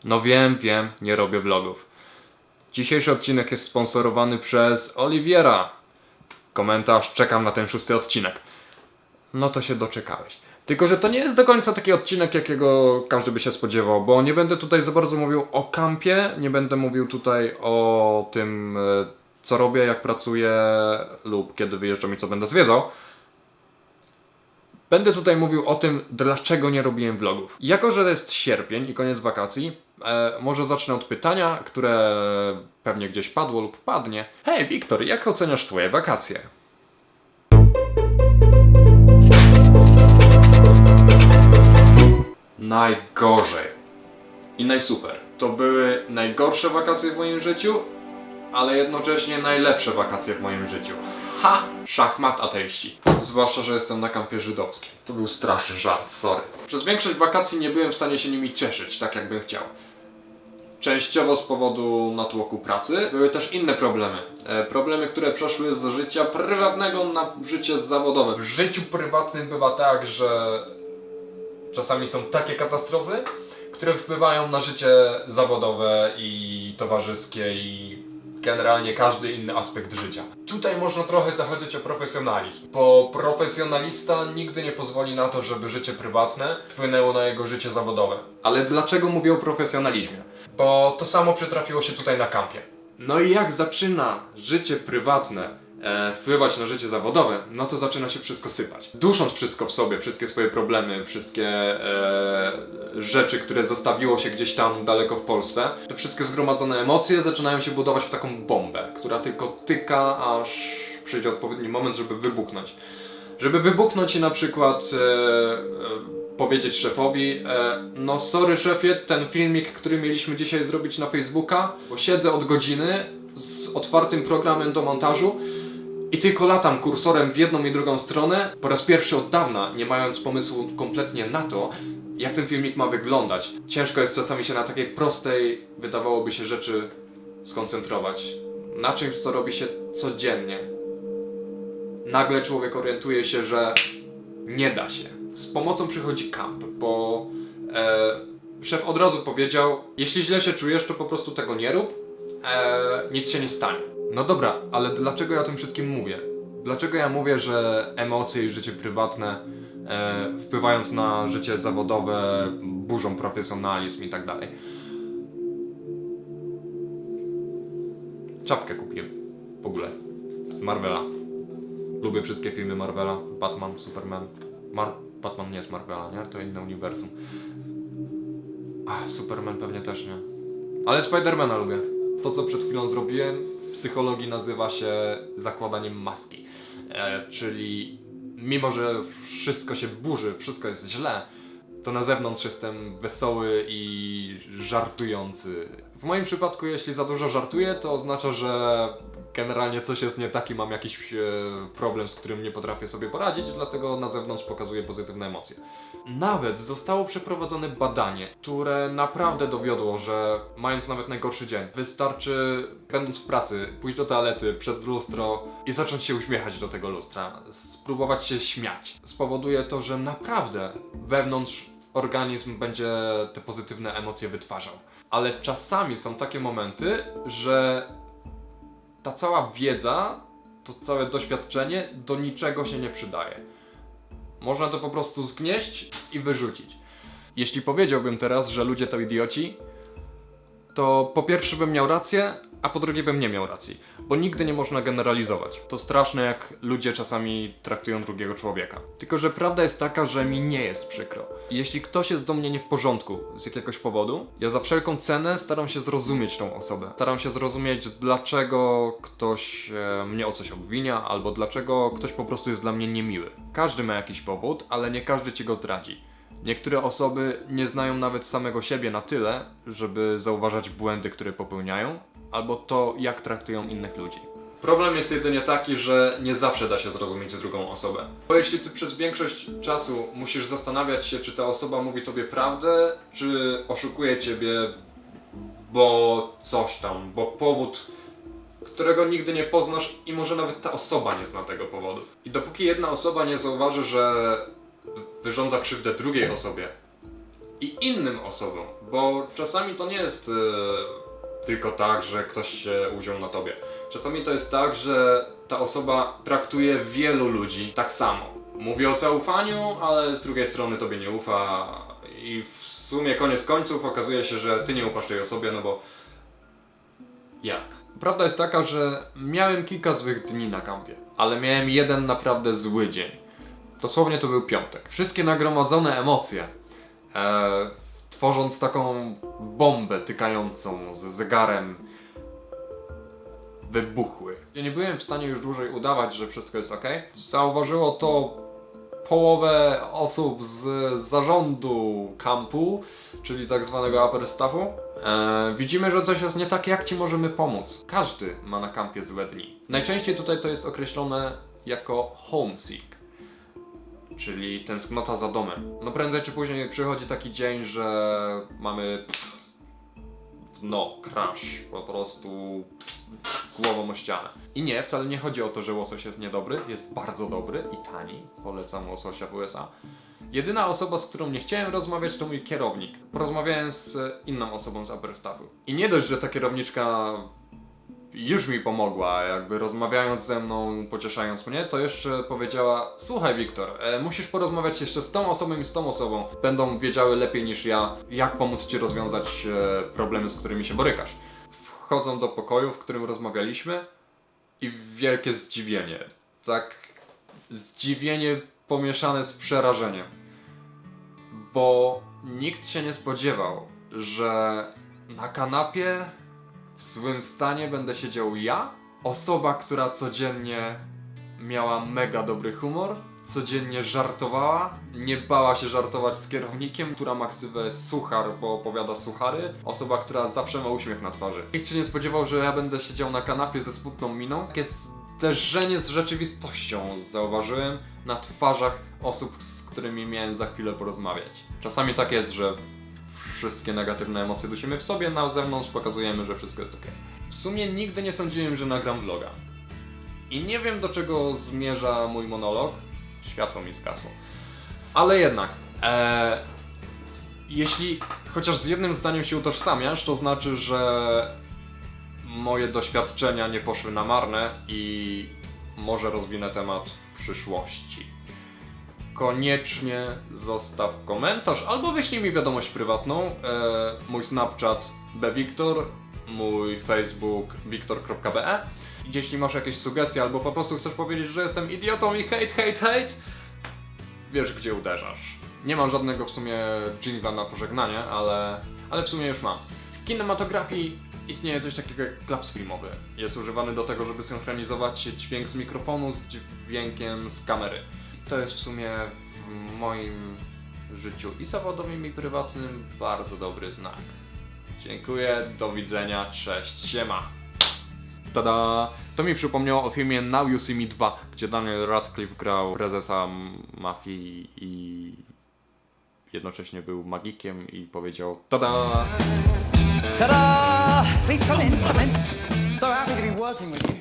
No wiem, nie robię vlogów. Dzisiejszy odcinek jest sponsorowany przez Oliwiera. Komentarz: czekam na ten 6. odcinek. No to się doczekałeś. Tylko że to nie jest do końca taki odcinek, jakiego każdy by się spodziewał, bo nie będę tutaj za bardzo mówił o kampie, nie będę mówił tutaj o tym, co robię, jak pracuję lub kiedy wyjeżdżam i co będę zwiedzał. Będę tutaj mówił o tym, dlaczego nie robiłem vlogów. Jako że jest sierpień i koniec wakacji, może zacznę od pytania, które pewnie gdzieś padło lub padnie. Hej Wiktor, jak oceniasz swoje wakacje? Najgorzej i najsuper. To były najgorsze wakacje w moim życiu, ale jednocześnie najlepsze wakacje w moim życiu. Ha! Szachmat ateiści. Zwłaszcza, że jestem na kampie żydowskim. To był straszny żart, sorry. Przez większość wakacji nie byłem w stanie się nimi cieszyć, tak jakbym chciał. Częściowo z powodu natłoku pracy. Były też inne problemy. Problemy, które przeszły z życia prywatnego na życie zawodowe. W życiu prywatnym bywa tak, że czasami są takie katastrofy, które wpływają na życie zawodowe i towarzyskie i generalnie każdy inny aspekt życia. Tutaj można trochę zachodzić o profesjonalizm, bo profesjonalista nigdy nie pozwoli na to, żeby życie prywatne wpłynęło na jego życie zawodowe. Ale dlaczego mówię o profesjonalizmie? Bo to samo przytrafiło się tutaj na kampie. No i jak zaczyna życie prywatne wpływać na życie zawodowe, no to zaczyna się wszystko sypać. Dusząc wszystko w sobie, wszystkie swoje problemy, wszystkie rzeczy, które zostawiło się gdzieś tam daleko w Polsce, te wszystkie zgromadzone emocje zaczynają się budować w taką bombę, która tylko tyka, aż przyjdzie odpowiedni moment, żeby wybuchnąć. Żeby wybuchnąć i na przykład powiedzieć szefowi: no sorry szefie, ten filmik, który mieliśmy dzisiaj zrobić na Facebooka, bo siedzę od godziny z otwartym programem do montażu i tylko latam kursorem w jedną i drugą stronę, po raz pierwszy od dawna, nie mając pomysłu kompletnie na to, jak ten filmik ma wyglądać. Ciężko jest czasami się na takiej prostej, wydawałoby się, rzeczy skoncentrować. Na czymś, co robi się codziennie. Nagle człowiek orientuje się, że nie da się. Z pomocą przychodzi kamp, bo szef od razu powiedział: jeśli źle się czujesz, to po prostu tego nie rób, nic się nie stanie. No dobra, ale dlaczego ja o tym wszystkim mówię? Dlaczego ja mówię, że emocje i życie prywatne wpływając na życie zawodowe burzą profesjonalizm i tak dalej? Czapkę kupiłem w ogóle z Marvela. Lubię wszystkie filmy Marvela. Batman, Superman. Batman nie jest Marvela, nie? To inne uniwersum. Superman pewnie też nie. Ale Spidermana lubię. To, co przed chwilą zrobiłem, w psychologii nazywa się zakładaniem maski. Czyli mimo, że wszystko się burzy, wszystko jest źle, to na zewnątrz jestem wesoły i żartujący. W moim przypadku, jeśli za dużo żartuję, to oznacza, że generalnie coś jest nie tak i mam jakiś problem, z którym nie potrafię sobie poradzić, dlatego na zewnątrz pokazuję pozytywne emocje. Nawet zostało przeprowadzone badanie, które naprawdę dowiodło, że mając nawet najgorszy dzień, wystarczy, będąc w pracy, pójść do toalety, przed lustro i zacząć się uśmiechać do tego lustra, spróbować się śmiać. Spowoduje to, że naprawdę wewnątrz organizm będzie te pozytywne emocje wytwarzał. Ale czasami są takie momenty, że ta cała wiedza, to całe doświadczenie do niczego się nie przydaje. Można to po prostu zgnieść i wyrzucić. Jeśli powiedziałbym teraz, że ludzie to idioci, to po pierwsze bym miał rację, a po drugie bym nie miał racji. Bo nigdy nie można generalizować. To straszne, jak ludzie czasami traktują drugiego człowieka. Tylko że prawda jest taka, że mi nie jest przykro. Jeśli ktoś jest do mnie nie w porządku z jakiegoś powodu, ja za wszelką cenę staram się zrozumieć tą osobę. Staram się zrozumieć, dlaczego ktoś mnie o coś obwinia, albo dlaczego ktoś po prostu jest dla mnie niemiły. Każdy ma jakiś powód, ale nie każdy ci go zdradzi. Niektóre osoby nie znają nawet samego siebie na tyle, żeby zauważać błędy, które popełniają, albo to, jak traktują innych ludzi. Problem jest jedynie taki, że nie zawsze da się zrozumieć drugą osobę. Bo jeśli ty przez większość czasu musisz zastanawiać się, czy ta osoba mówi tobie prawdę, czy oszukuje ciebie, bo coś tam, bo powód, którego nigdy nie poznasz i może nawet ta osoba nie zna tego powodu. I dopóki jedna osoba nie zauważy, że wyrządza krzywdę drugiej osobie, i innym osobom, bo czasami to nie jest tylko tak, że ktoś się uwziął na tobie. Czasami to jest tak, że ta osoba traktuje wielu ludzi tak samo. Mówi o zaufaniu, ale z drugiej strony tobie nie ufa i w sumie koniec końców okazuje się, że ty nie ufasz tej osobie, no bo jak? Prawda jest taka, że miałem kilka złych dni na kampie, ale miałem jeden naprawdę zły dzień. Dosłownie to był piątek. Wszystkie nagromadzone emocje, tworząc taką bombę tykającą z zegarem, wybuchły. Ja nie byłem w stanie już dłużej udawać, że wszystko jest ok. Zauważyło to połowę osób z zarządu kampu, czyli tak zwanego upper staffu. Widzimy, że coś jest nie tak, jak ci możemy pomóc. Każdy ma na kampie złe dni. Najczęściej tutaj to jest określone jako homesick, czyli tęsknota za domem. No prędzej czy później przychodzi taki dzień, że mamy crash, po prostu głową o ścianę. I nie, wcale nie chodzi o to, że łosoś jest niedobry, jest bardzo dobry i tani. Polecam łososia w USA. Jedyna osoba, z którą nie chciałem rozmawiać, to mój kierownik. Porozmawiałem z inną osobą z upper staffu. I nie dość, że ta kierowniczka już mi pomogła, jakby rozmawiając ze mną, pocieszając mnie, to jeszcze powiedziała: słuchaj Wiktor, musisz porozmawiać jeszcze z tą osobą i z tą osobą. Będą wiedziały lepiej niż ja, jak pomóc ci rozwiązać problemy, z którymi się borykasz. Wchodzą do pokoju, w którym rozmawialiśmy i wielkie zdziwienie. Tak, zdziwienie pomieszane z przerażeniem. Bo nikt się nie spodziewał, że na kanapie w złym stanie będę siedział ja, osoba, która codziennie miała mega dobry humor, codziennie żartowała, nie bała się żartować z kierownikiem, która ma ksywę Suchar, bo opowiada suchary, osoba, która zawsze ma uśmiech na twarzy. Nikt się nie spodziewał, że ja będę siedział na kanapie ze smutną miną. Takie zderzenie z rzeczywistością zauważyłem na twarzach osób, z którymi miałem za chwilę porozmawiać. Czasami tak jest, że wszystkie negatywne emocje dusimy w sobie, na zewnątrz pokazujemy, że wszystko jest ok. W sumie nigdy nie sądziłem, że nagram vloga. I nie wiem, do czego zmierza mój monolog. Światło mi zgasło. Ale jednak, jeśli chociaż z jednym zdaniem się utożsamiasz, to znaczy, że moje doświadczenia nie poszły na marne i może rozwinę temat w przyszłości. Koniecznie zostaw komentarz albo wyślij mi wiadomość prywatną. Mój Snapchat bwiktor, mój Facebook wiktor.be. Jeśli masz jakieś sugestie albo po prostu chcesz powiedzieć, że jestem idiotą i hate, wiesz gdzie uderzasz. Nie mam żadnego w sumie jingla na pożegnanie, ale w sumie już mam. W kinematografii istnieje coś takiego jak klaps filmowy. Jest używany do tego, żeby synchronizować dźwięk z mikrofonu z dźwiękiem z kamery. To jest w sumie w moim życiu i zawodowym, i prywatnym bardzo dobry znak. Dziękuję, do widzenia, cześć, siema! Tada! To mi przypomniało o filmie Now You See Me 2, gdzie Daniel Radcliffe grał prezesa mafii i jednocześnie był magikiem i powiedział tada! Ta-da! Please come in, come in. So happy to be working with you.